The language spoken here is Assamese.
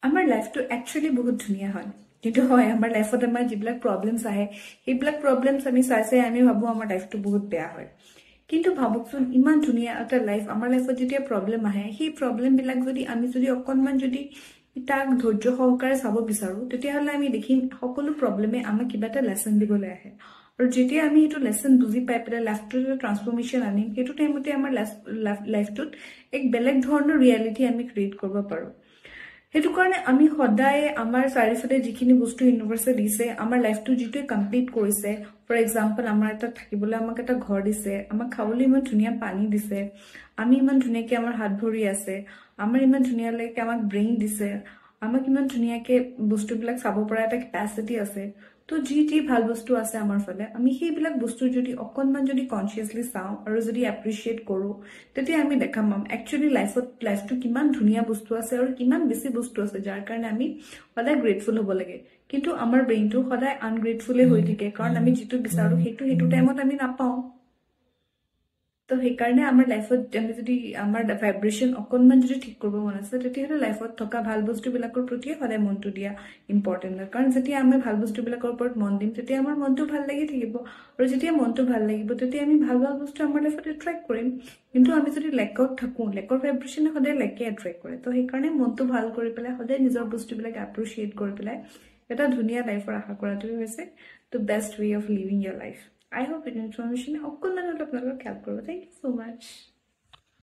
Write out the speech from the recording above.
আমাৰ লাইফটো একচুয়ালি বহুত ধুনীয়া হয় কিন্তু হয় আমাৰ লাইফত আমাৰ যিবিলাক প্ৰবলেমছ আহে সেইবিলাক প্ৰবলেমছ আমি চাই আমি ভাবো আমাৰ লাইফটো বহুত বেয়া হয় কিন্তু ভাবকচোন ইমান ধুনীয়া এটা লাইফ আমাৰ লাইফত যেতিয়া প্ৰবলেম আহে সেই প্ৰবলেম বিলাক যদি আমি যদি অকনমান যদি তাক ধৈৰ্য সহকাৰে চাব বিচাৰো তেতিয়াহ'লে আমি দেখিম সকলো প্ৰবলেমে আমাক কিবা এটা লেসন দিবলৈ আহে আৰু যেতিয়া আমি এইটো লেসন বুজি পাই পেলাই লাইফটোৰ ট্ৰান্সফৰমেশ্যন আনিম সেইটো টাইমতে আমাৰ লাইফটোত এক বেলেগ ধৰণৰ ৰিয়েলিটি আমি ক্ৰিয়েট কৰিব পাৰো সেইটো কাৰণে আমি সদায় আমাৰ চাৰিফালে যিখিনি বস্তু ইউনিভাৰ্সে দিছে আমাৰ লাইফটো যিটোৱে কমপ্লিট কৰিছে ফৰ এক্সাম্পল আমাৰ এটা থাকিবলৈ আমাক এটা ঘৰ দিছে আমাক খাবলৈ ইমান ধুনীয়া পানী দিছে আমি ইমান ধুনীয়াকে আমাৰ হাত ভৰি আছে আমাৰ ইমান ধুনীয়ালৈকে আমাক ব্ৰেইন দিছে আমাক ইমান ধুনীয়াকে বস্তুবিলাক চাব পৰা এটা কেপাচিটি আছে তো যি ভাল বস্তু আছে আমাৰ ফালে আমি সেইবিলাক বস্তু যদি অকনমান যদি কনসিয়াসলি চাও আৰু যদি এপ্ৰিশিয়েট কৰো তেতিয়া আমি দেখাম একচুয়ালি লাইফটো কিমান ধুনীয়া বস্তু আছে আৰু কিমান বেছি বস্তু আছে যাৰ কাৰণে আমি সদায় গ্ৰেটফুল হ'ব লাগে কিন্তু আমাৰ ব্ৰেইনটো সদায় আনগ্ৰেটফুলে হৈ থাকে কাৰণ আমি যিটো বিচাৰো সেইটো টাইমত আমি নাপাও তো সেইকাৰণে আমাৰ লাইফত আমি যদি আমাৰ ভাইব্ৰেশন অকনমান যদি ঠিক কৰিব মন আছে তেতিয়াহ'লে লাইফত থকা ভাল বস্তুবিলাকৰ প্ৰতি সদায় মনটো দিয়া ইম্পৰ্টেণ্ট হয় কাৰণ যেতিয়া আমি ভাল বস্তুবিলাকৰ ওপৰত মন দিম তেতিয়া আমাৰ মনটো ভাল লাগি থাকিব আৰু যেতিয়া মনটো ভাল লাগিব তেতিয়া আমি ভাল বস্তু আমাৰ লাইফত এট্ৰেক্ট কৰিম কিন্তু আমি যদি লেকত থাকো লেকৰ ভাইব্ৰেশনে সদায় লেকে এট্ৰেক্ট কৰে তো সেইকাৰণে মনটো ভাল কৰি পেলাই সদায় নিজৰ বস্তুবিলাক এপ্ৰিচিয়েট কৰি পেলাই এটা ধুনীয়া লাইফৰ আশা কৰাটোৱে হৈছে the best way of living your life I hope it information. Thank you so much.